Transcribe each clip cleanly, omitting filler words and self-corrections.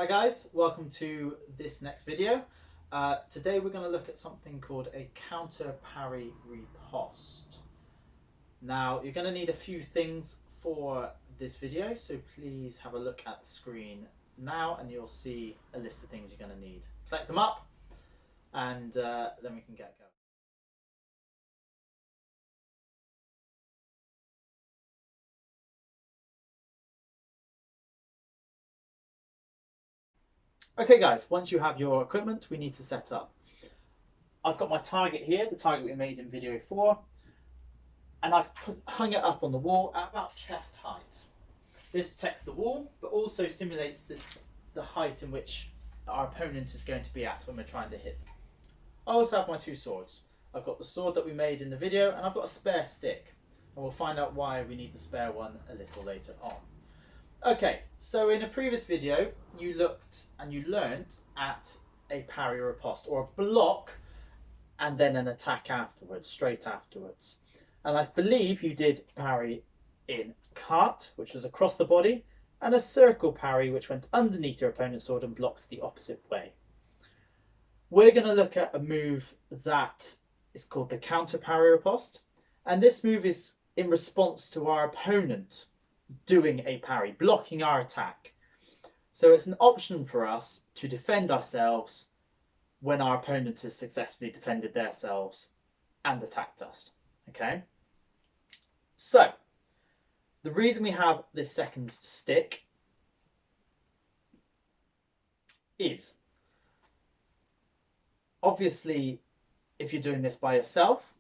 Hi guys, welcome to this next video. Today we're going to look at something called a counter parry riposte. Now you're going to need a few things for this video, so please have a look at the screen now and you'll see a list of things you're going to need. Collect them up and then we can get going. Okay guys, once you have your equipment, we need to set up. I've got my target here, the target we made in video 4, and I've hung it up on the wall at about chest height. This protects the wall, but also simulates the height in which our opponent is going to be at when we're trying to hit them. I also have my two swords. I've got the sword that we made in the video, and I've got a spare stick. And we'll find out why we need the spare one a little later on. Okay, so in a previous video, you looked and you learnt at a parry riposte, or a block and then an attack afterwards, straight afterwards. And I believe you did parry in cart, which was across the body, and a circle parry, which went underneath your opponent's sword and blocked the opposite way. We're going to look at a move that is called the counter parry riposte. And this move is in response to our opponent doing a parry, blocking our attack. So it's an option for us to defend ourselves when our opponent has successfully defended themselves and attacked us. Okay? So, the reason we have this second stick is, obviously, if you're doing this by yourself,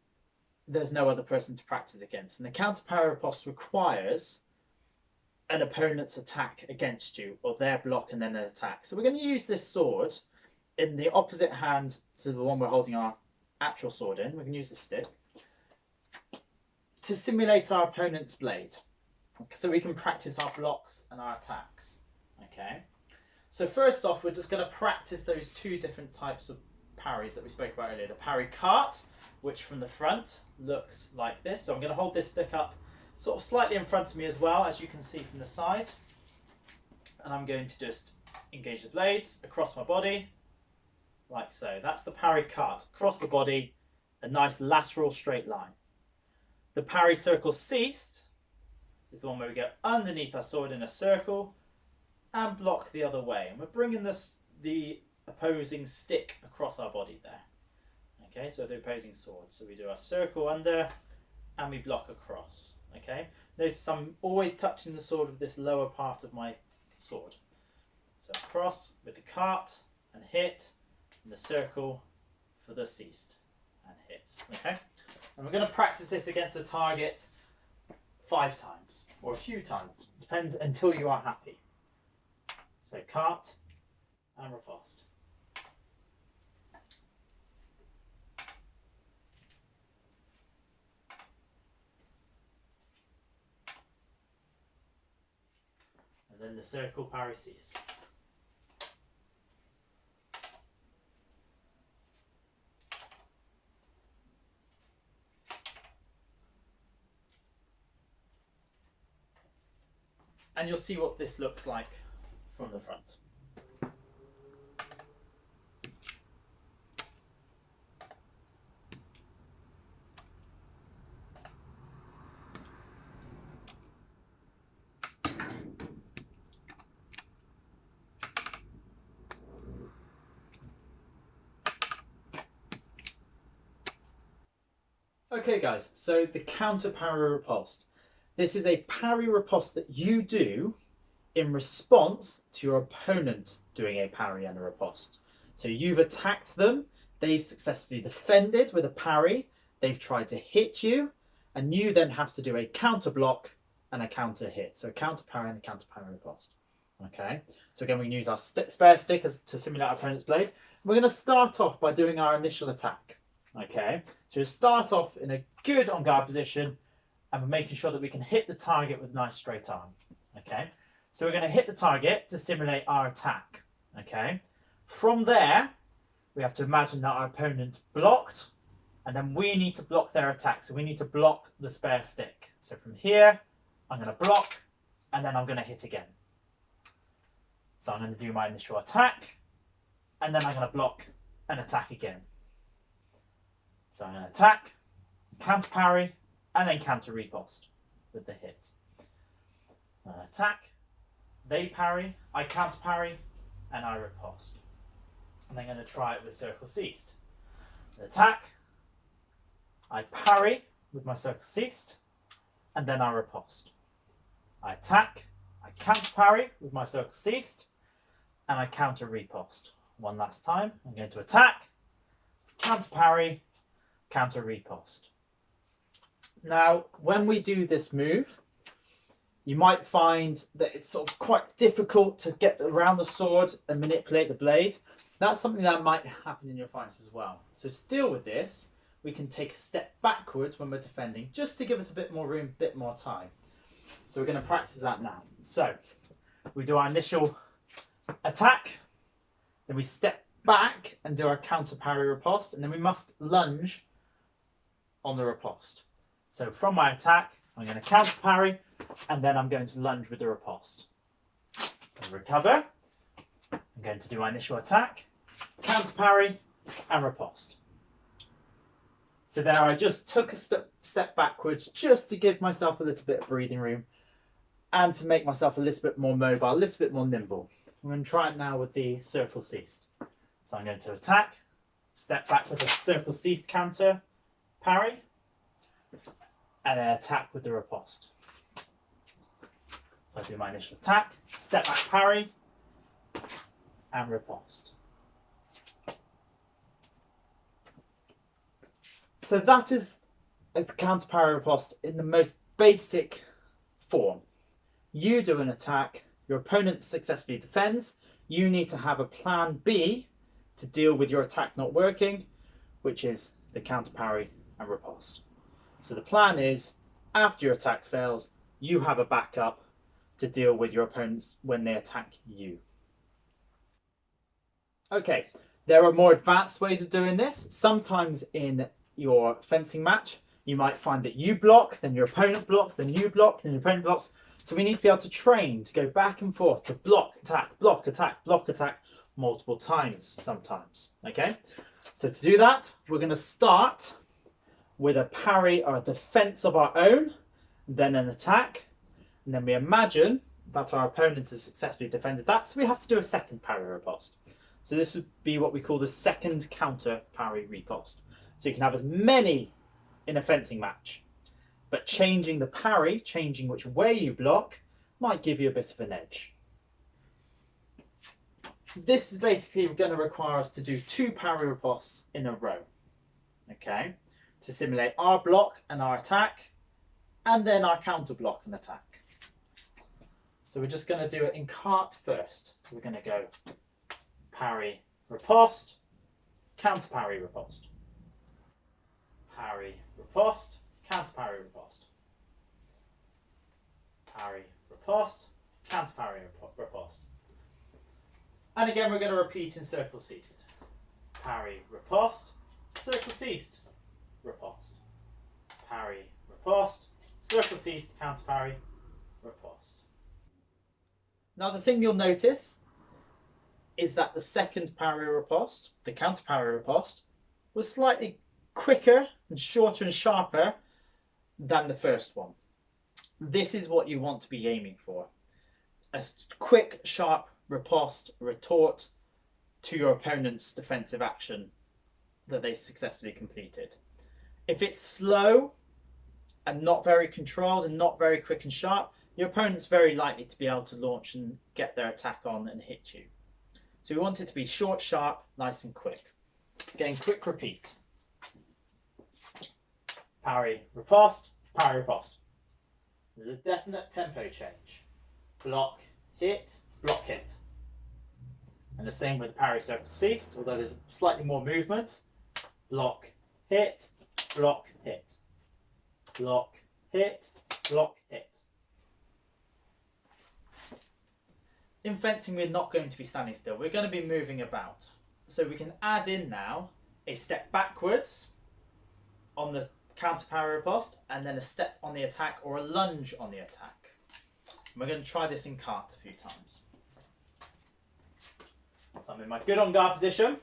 there's no other person to practice against. And the counter parry riposte requires an opponent's attack against you, or their block and then an attack. So we're going to use this sword in the opposite hand to the one we're holding our actual sword in. We can use this stick to simulate our opponent's blade, so we can practice our blocks and our attacks. Okay, so first off, we're just going to practice those two different types of parries that we spoke about earlier. The parry cart, which from the front looks like this. So I'm going to hold this stick up sort of slightly in front of me as well, as you can see from the side. And I'm going to just engage the blades across my body, like so. That's the parry cart, across the body, a nice lateral straight line. The parry circle ceased is the one where we go underneath our sword in a circle and block the other way. And we're bringing the opposing stick across our body there. Okay, so the opposing sword. So we do our circle under and we block across. Okay, notice I'm always touching the sword with this lower part of my sword. So across with the cart and hit, and the circle for the ceased and hit. Okay, and we're going to practice this against the target 5 times or a few times, depends, until you are happy. So cart and riposte. And then the circle parry ceased. And you'll see what this looks like from the front. Okay guys, so the counter parry riposte. This is a parry riposte that you do in response to your opponent doing a parry and a riposte. So you've attacked them, they've successfully defended with a parry, they've tried to hit you, and you then have to do a counter block and a counter hit. So a counter parry and a counter parry riposte. Okay, so again we can use our spare stick to simulate our opponent's blade. We're going to start off by doing our initial attack. Okay, so we'll start off in a good on guard position and we're making sure that we can hit the target with a nice straight arm. Okay, so we're going to hit the target to simulate our attack. Okay, from there we have to imagine that our opponent blocked and then we need to block their attack. So we need to block the spare stick. So from here I'm going to block and then I'm going to hit again. So I'm going to do my initial attack, and then I'm going to block and attack again. So I'm going to attack, counter parry, and then counter riposte with the hit. Attack, they parry, I counter parry, and I riposte. And I'm going to try it with circle ceased. Attack, I parry with my circle ceased, and then I riposte. I attack, I counter parry with my circle ceased, and I counter riposte. One last time, I'm going to attack, counter parry, counter riposte. Now, when we do this move, you might find that it's sort of quite difficult to get around the sword and manipulate the blade. That's something that might happen in your fights as well. So to deal with this, we can take a step backwards when we're defending, just to give us a bit more room, a bit more time. So we're going to practice that now. So we do our initial attack, then we step back and do our counter parry riposte, and then we must lunge on the riposte. So from my attack, I'm going to counter parry, and then I'm going to lunge with the riposte. And recover. I'm going to do my initial attack, counter parry, and riposte. So there I just took a step backwards just to give myself a little bit of breathing room and to make myself a little bit more mobile, a little bit more nimble. I'm going to try it now with the circle ceased. So I'm going to attack, step back with a circle ceased counter parry, and then attack with the riposte. So I do my initial attack, step back parry, and riposte. So that is a counter parry riposte in the most basic form. You do an attack, your opponent successfully defends, you need to have a plan B to deal with your attack not working, which is the counter parry and riposte. So the plan is, after your attack fails, you have a backup to deal with your opponents when they attack you. Okay, there are more advanced ways of doing this. Sometimes in your fencing match, you might find that you block, then your opponent blocks, then you block, then your opponent blocks. So we need to be able to train to go back and forth to block, attack, block, attack, block, attack multiple times sometimes. Okay, so to do that, we're going to start with a parry or a defense of our own, then an attack, and then we imagine that our opponent has successfully defended that, so we have to do a second parry riposte. So this would be what we call the second counter parry riposte. So you can have as many in a fencing match, but changing the parry, changing which way you block, might give you a bit of an edge. This is basically going to require us to do 2 parry ripostes in a row, okay, to simulate our block and our attack, and then our counter block and attack. So we're just going to do it in cart first. So we're going to go parry riposte, counter parry riposte, parry riposte, counter parry riposte, parry riposte, counter parry riposte. And again, we're going to repeat in circle ceased. Parry riposte, circle ceased, riposte. Parry riposte, circle ceased, counter parry, riposte. Now the thing you'll notice is that the second parry riposte, the counter parry riposte, was slightly quicker and shorter and sharper than the first one. This is what you want to be aiming for. A quick, sharp riposte, retort to your opponent's defensive action that they successfully completed. If it's slow and not very controlled and not very quick and sharp, your opponent's very likely to be able to launch and get their attack on and hit you. So we want it to be short, sharp, nice and quick. Again, quick repeat. Parry, riposte, parry, riposte. There's a definite tempo change. Block, hit, block, hit. And the same with parry, circle, ceased, although there's slightly more movement. Block, hit, block, hit. Block, hit, block, hit. In fencing, we're not going to be standing still. We're going to be moving about. So we can add in now a step backwards on the counter parry riposte, and then a step on the attack or a lunge on the attack. And we're going to try this in cart a few times. I'm in my good on guard position.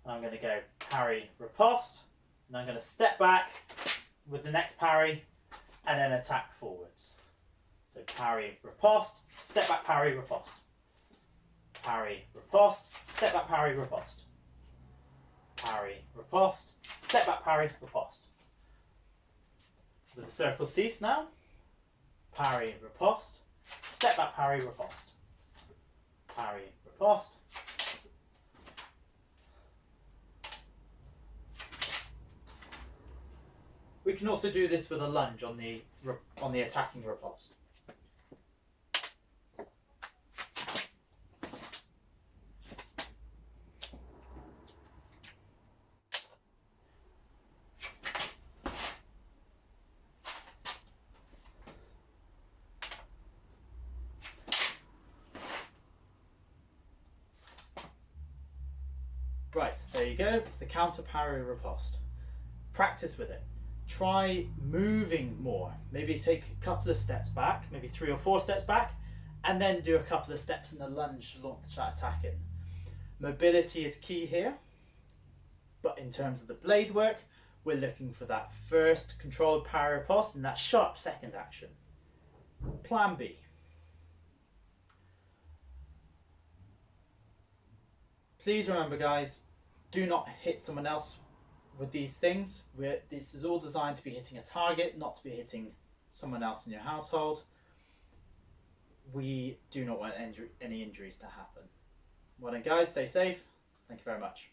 I'm going to go parry, riposte, and I'm going to step back with the next parry and then attack forwards. So parry, riposte, step back, parry, riposte. Parry, riposte, step back, parry, riposte. Parry, riposte, step back, parry, riposte. With the circle cease now. Parry, riposte, step back, parry, riposte. Parry, riposte. We can also do this with a lunge on the attacking riposte. Right, there you go. It's the counter parry riposte. Practice with it. Try moving more. Maybe take a couple of steps back, maybe 3 or 4 steps back, and then do a couple of steps in a lunge to launch that attack in. Mobility is key here, but in terms of the blade work, we're looking for that first controlled parry riposte and that sharp second action. Plan B. Please remember, guys, do not hit someone else with these things. This is all designed to be hitting a target, not to be hitting someone else in your household. We do not want any injuries to happen. Well done, guys. Stay safe. Thank you very much.